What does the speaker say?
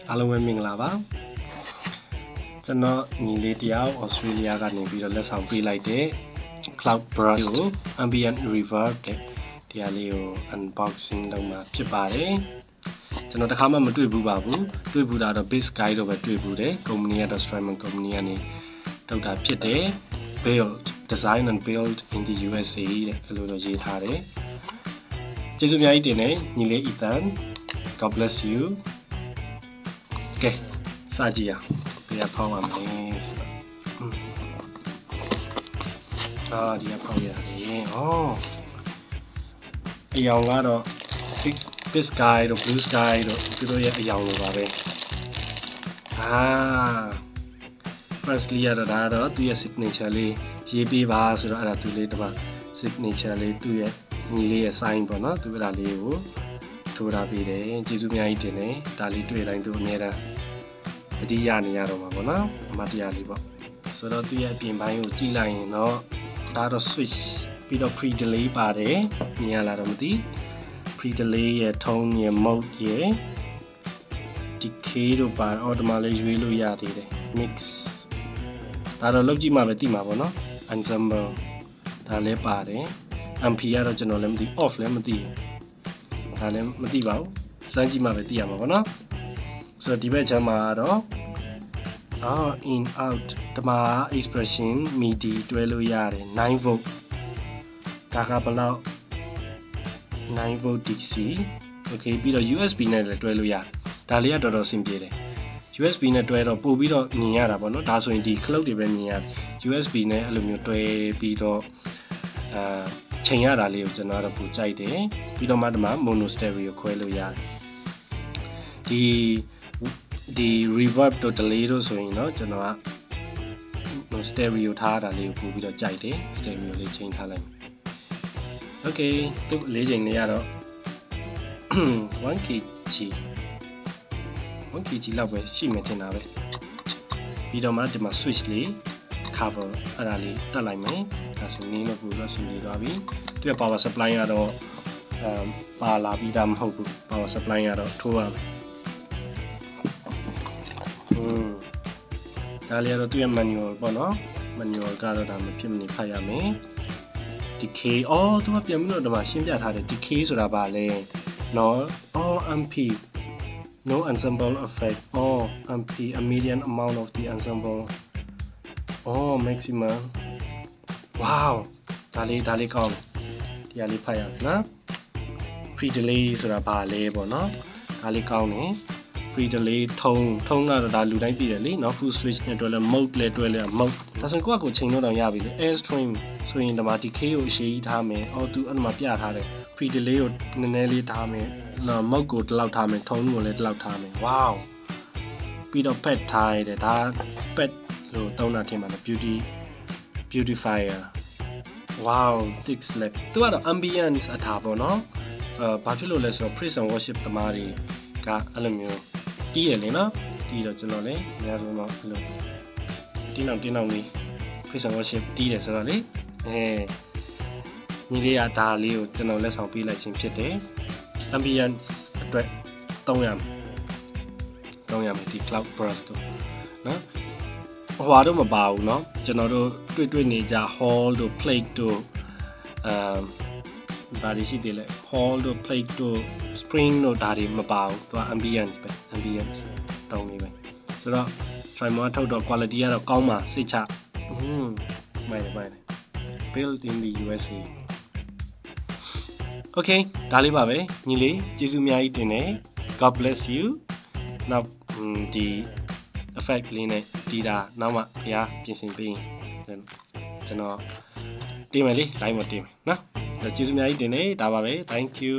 အားလုံးပဲမင်္ဂလာပါကျွန်တော်ညီလေးတယောက် Australia ကနေပြီးတော့လက်ဆောင်ပေးလိုက်တဲ့ Cloud Brush ကို Ambient Reverb တဲ့တရားလေးကို unboxing လုပ်မှာဖြစ်ပါတယ်ကျွန်တော်တခါမှမတွေ့ဘူးပါဘူးတွေ့ဘူးတာတော့ Big Sky တော့ပဲတွေ့ဘူးတယ်ကုမ္ပဏီကတော့ Strymon ကုမ္ပဏီကနေထုတ်တာဖြစ်တယ် Build Design and Build in the USA တဲ့အဲ့လိုတော့ရေးထားတယ်ကျေးဇူးအများကြီးတင်တယ်ညီလေး Ethan God bless you ကဲစကြည့်အောင်ဘယ်ဖောင်းရမလဲဆိုတော့ဒီကဖောင်းရတယ်အယောင်ကတော့ Big Sky တို့ Blue Sky တို့သူတို့ရဲ့အယောင်လိုပါပဲfirstly ရတော့ဒါတော့သူရဲ့ signature လေးရေးပေးပါဆိုတော့အဲ့ဒါသူလေးတမ signature လေးသူ့ရဲ့ညီလေးရဲ့ sign ပေါ့နော်သူအဲ့ဒါလေးကိုထိုးထားပေးတယ်ကျေးဇူးအများကြီးတင်တယ်ဒါလေးတွေ့တိုင်းသူအများအားတတိယနေရတော့မှာပေါ့နော်အမတရားလေးပေါ့ဆိုတော့သူရဲ့အပြင်ပိုင်းကိုကြည့်လိုက်ရင်တော့ဒါတော့ switch ပြီးတော့ pre delay ပါတယ်မြင်ရလားတော့မသိ pre delay ရဲ့ tone ရဲ့ mode ရဲ့ decay တို့ပါ automatic လေးရွေးလို့ရသေးတယ် mix ဒါတော့လောက်ကြည့်မှပဲသိမှာပေါ့နော် ensemble ဒါလည်းပါတယ်amp ကတော့ကျွန်တော်လည်းမသိ off လည်းမသိဒါလည်းမသိပါဘူးစမ်းကြည့်မှပဲသိရမှာပေါ့နော်ဆိုတော့ဒီဘက်ချမ်းမှာတော့in out တမာ expression MIDI တွဲလို့ရတယ်9 volt ဒါကဘယ်လောက်9 volt DC okay ပြီးတော့ USB နဲ့လည်းတွဲလို့ရတယ်ဒါလေးကတော်တော်အဆင်ပြေတယ် USB နဲ့တွဲတော့ပို့ပြီးတော့မြင်ရတာပေါ့နော်ဒါဆိုရင်ဒီ cloud တွေပဲမြင်ရတယ် USB နဲ့အဲ့လိုမျိုးတွဲပြီးတော့ချိန်ရတာလေးကိုကျွန်တော်ကတော့ပိုကြိုက်တယ်ပြီးတော့မှဒီမှာ mono stereo ခွဲလို့ရတယ်ဒီ reverb တို့ delay တို့ဆိုရင်တော့ကျွန်တော်က stereo ထားတာလေးကိုပို့ပြီးတော့ကြိုက်တယ် stereo လေးချိန်ထားလိုက်မယ် okay သူ့လေးချိန်လေးကတော့ 1kg လောက်ပဲရှိမယ်ထင်တာပဲပြီးတော့မှဒီမှာ switch လေး cover အဲ့ဒါလေးတက်လိုက်မယ်ဒါဆိုနင်းတော့ပို့ပြီးတော့ဆင်ပြေသွားပြီသူရဲ့ power supply ကတော့ပါလာပြီးသားမဟုတ်ဘူး power supply ကတော့ထိုးရမယ်ဒါလေးကတော့သူရဲ့ manual ပေါ့နော် manual ကတော့ဒါမဖြစ်မနေဖတ်ရမယ် decay သူကပြန်ပြီးတော့ဒီမှာရှင်းပြထားတယ် decay ဆိုတာဘာလဲနော်amp no ensemble effect amp a median amount of the ensemble maximum wow ဒါလေးကောင်းဒီဟာလေးဖတ်ရနော် pre delay ဆိုတာဘာလဲပေါ့နော်ဒါလေးကောင်းတယ် pre delay ထုံးကတော့ဒါလူတိုင်းသိတယ်လေနော် full switch နဲ့တွဲလဲ mode လဲတွဲလဲ mode ဒါဆိုရင်ကိုယ့်အကိုချိန်လို့တော့ရပြီလေ air stream ဆိုရင်ဒီမှာ decay ကိုအရှိကြီးထားမယ်သူအဲ့မှာပြထားတယ် pre delay ကိုနည်းနည်းလေးထားမယ်နော် mode ကိုတစ်လောက်ထားမယ်ထုံးကိုလည်းတစ်လောက်ထားမယ် wow ပြီးတော့ pad ထားရတယ်ဒါ pad လို့တောင်းတာထင်ပါတယ် beautifier wow thick slab သူကတော့ ambience အထာပေါ့နော်ဘာဖြစ်လို့လဲဆိုတော့ praise and worship သမားတွေကအဲ့လိုမျိုးကြီးရလေနော်ကြီးတော့ကျွန်တော်လည်းအများဆုံးတော့အဲ့လိုတင်းအောင်လေး praise and worship တီးတယ်ဆိုတော့လေညီလေးကဒါလေးကိုကျွန်တော်လက်ဆောင်ပေးလိုက်ခြင်းဖြစ်တယ် ambience အတွက်300မယ်ဒီ cloud brush ကိုနော်ဟွာတော့မပါဘူးเนาะကျွန်တော်တို့တွေ့နေကြ hall တို့ plate တို့ဘာတွေရှိသေးလဲ hall တို့ plate တို့ spring တို့ဒါတွေမပါဘူးသူက ambience ပဲ ambience တောင်းနေပဲဆိုတော့ Strymon ထုတ်တော့ quality ကတော့ကောင်းပါစိတ်ချမိုက်တယ် built in the USA okay ဒါလေးပါပဲညီလေးကျေးဇူးအများကြီးတင်တယ် God bless you နောက်ဒီ effect လေးနဲ့တီးတာနောက်မှဘုရားပြင်ဆင်ပေးရင်ကျွန်တော်တင်မယ်လေ live မှာတင်မယ်နော်ကျေးဇူးအများကြီးတင်တယ်ဒါပါပဲ thank you